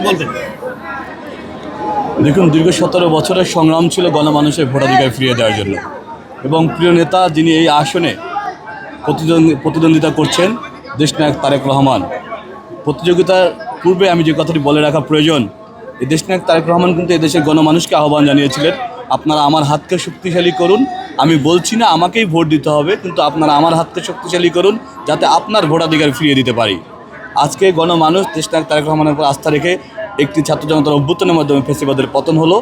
বলবেন? দেখুন, দীর্ঘ 17 বছরের সংগ্রাম ছিল গণমানুষের ভোটাধিকার ফিরিয়ে দেওয়ার জন্য, এবং প্রিয় নেতা যিনি এই আসনে প্রতিদ্বন্দ্বিতা করছেন, দেশনায়ক তারেক রহমান। প্রতিযোগিতার পূর্বে আমি যে কথাটি বলে রাখা প্রয়োজন, এই দেশনায়ক তারেক রহমান কিন্তু এদেশের গণমানুষকে আহ্বান জানিয়েছিলেন, আপনারা আমার হাতকে শক্তিশালী করুন। আমি বলছি না আমাকেই ভোট দিতে হবে, কিন্তু আপনারা আমার হাতকে শক্তিশালী করুন যাতে আপনার ভোটাধিকার ফিরিয়ে দিতে পারি। আজকে গণমানুষ দেশনায়ক তারেক রহমানের উপর আস্থা রেখে একটি ছাত্র জনতার অভ্যুত্থানের মাধ্যমে ফ্যাসিবাদের পতন হলো,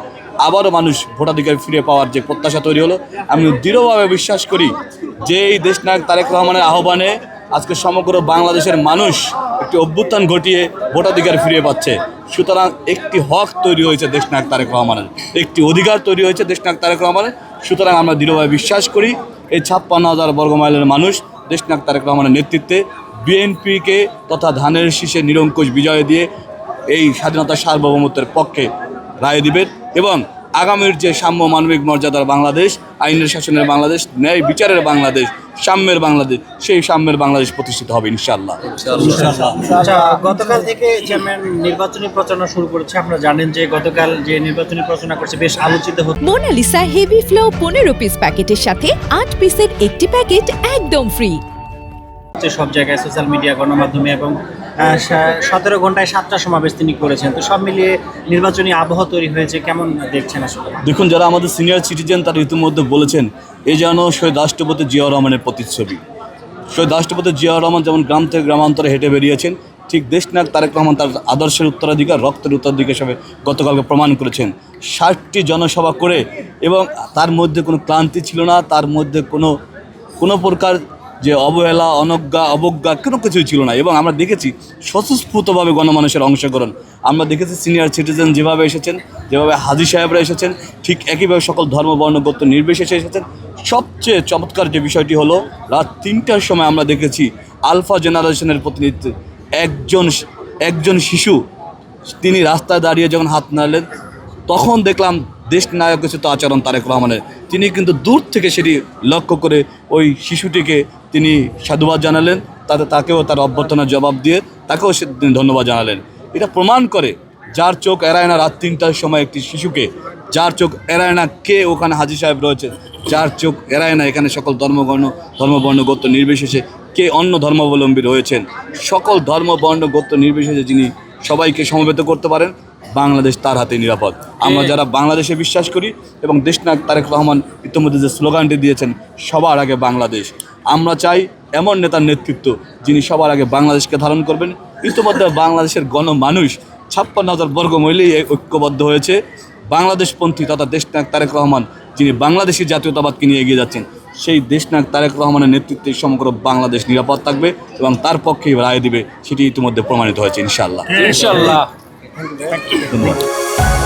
আবারও মানুষ ভোটাধিকার ফিরে পাওয়ার যে প্রত্যাশা তৈরি হলো। আমি দৃঢ়ভাবে বিশ্বাস করি যে এই দেশনায়ক তারেক রহমানের আহ্বানে আজকে সমগ্র বাংলাদেশের মানুষ একটি অভ্যুত্থান ঘটিয়ে ভোটাধিকার ফিরে পাচ্ছে। সুতরাং একটি হক তৈরি হয়েছে দেশনায়ক তারেক রহমানের, একটি অধিকার তৈরি হয়েছে দেশনায়ক তারেক রহমানের। সুতরাং আমরা দৃঢ়ভাবে বিশ্বাস করি এই 56,000 বর্গমাইলের মানুষ দেশনায়ক তারেক রহমানের নেতৃত্বে বিএনপিকে তথা ধানের শীষে নিরঙ্কুশ বিজয় দিয়ে এই স্বাধীনতা সার্বভৌমত্বের পক্ষে রায় দিবেন, এবং আগামীর যে সাম্য মানবিক মর্যাদার বাংলাদেশ, আইনের শাসনের বাংলাদেশ, ন্যায় বিচারের বাংলাদেশ, সাম্যের বাংলাদেশ, সেই সাম্যের বাংলাদেশ প্রতিষ্ঠিত হবে ইনশাআল্লাহ। আচ্ছা, গতকাল থেকে চেয়ারম্যান নির্বাচনী প্রচারণা শুরু করেছে। আপনারা জানেন যে গতকাল যে নির্বাচনী প্রচারণা করছে বেশ আলোচিত হচ্ছে। মোনালিসা হেভি ফ্লো 15 পিস প্যাকেটের সাথে 8 পিসের একটি প্যাকেট একদম ফ্রি। সব জায়গায় সোশ্যাল মিডিয়া, গণমাধ্যমে এবং 17 ঘন্টায় 7টা সমাবেশ তিনি করেছেন। তো সব মিলিয়ে নির্বাচনী আবহাওয়া তৈরি হয়েছে, কেমন দেখছেন আসলে? দেখুন, যারা আমাদের সিনিয়র সিটিজেন তারা ইতিমধ্যে বলেছেন এ যেন শহীদ রাষ্ট্রপতি জিয়াউর রহমানের প্রতিচ্ছবি। শহীদ রাষ্ট্রপতি জিয়াউর রহমান যেমন গ্রাম থেকে গ্রামান্তরে হেঁটে বেরিয়েছেন, ঠিক দেশনায়ক তারেক রহমান তার আদর্শের উত্তরাধিকার, রক্তের উত্তরাধিকার হিসেবে গতকালকে প্রমাণ করেছেন। 60টি জনসভা করে, এবং তার মধ্যে কোনো ক্লান্তি ছিল না, তার মধ্যে কোনো প্রকার যে অবহেলা, অবজ্ঞা কোনো কিছুই ছিল না। এবং আমরা দেখেছি স্বতঃস্ফূর্তভাবে গণমানুষের অংশগ্রহণ। আমরা দেখেছি সিনিয়র সিটিজেন যেভাবে এসেছেন, যেভাবে হাজী সাহেবরা এসেছেন, ঠিক একইভাবে সকল ধর্ম বর্ণ গোত্র নির্বিশেষে এসেছেন। সবচেয়ে চমৎকার যে বিষয়টি হলো, রাত 3টার সময় আমরা দেখেছি আলফা জেনারেশনের প্রতিনিধিত্বে একজন শিশু তিনি রাস্তায় দাঁড়িয়ে যখন হাত নাড়লেন, তখন দেখলাম দেশ নায়কোচিত আচরণ তারেক রহমানের। তিনি কিন্তু দূর থেকে সেটি লক্ষ্য করে ওই শিশুটিকে তিনি সাধুবাদ জানালেন, তাকেও তার অভ্যর্থনার জবাব দিয়ে তাকেও তিনি ধন্যবাদ জানালেন। এটা প্রমাণ করে যার চোখ এড়ায় না রাত 3টার সময় একটি শিশুকে, যার চোখ এড়ায় না কে ওখানে হাজী সাহেব রয়েছে, যার চোখ এড়ায় না এখানে সকল ধর্মবর্ণ গোত্র নির্বিশেষে কে অন্য ধর্মাবলম্বী রয়েছেন, সকল ধর্ম বর্ণ গোত্র নির্বিশেষে যিনি সবাইকে সমবেত করতে পারেন, বাংলাদেশ তার হাতে নিরাপদ। আমরা যারা বাংলাদেশে বিশ্বাস করি, এবং দেশনায়ক তারেক রহমান ইতিমধ্যে যে স্লোগানটি দিয়েছেন সবার আগে বাংলাদেশ, আমরা চাই এমন নেতার নেতৃত্ব যিনি সবার আগে বাংলাদেশকে ধারণ করবেন। ইতিমধ্যে বাংলাদেশের গণমানুষ 56,000 বর্গমাইলেই ঐক্যবদ্ধ হয়েছে। বাংলাদেশপন্থী তথা দেশনায়ক তারেক রহমান যিনি বাংলাদেশি জাতীয়তাবাদকে নিয়ে এগিয়ে যাচ্ছেন, সেই দেশনায়ক তারেক রহমানের নেতৃত্বে সমগ্র বাংলাদেশ নিরাপদ থাকবে এবং তার পক্ষেই রায় দিবে, সেটি ইতিমধ্যে প্রমাণিত হয়েছে ইনশাআল্লাহ। ইনশাআল্লাহ। ধন্যবাদ।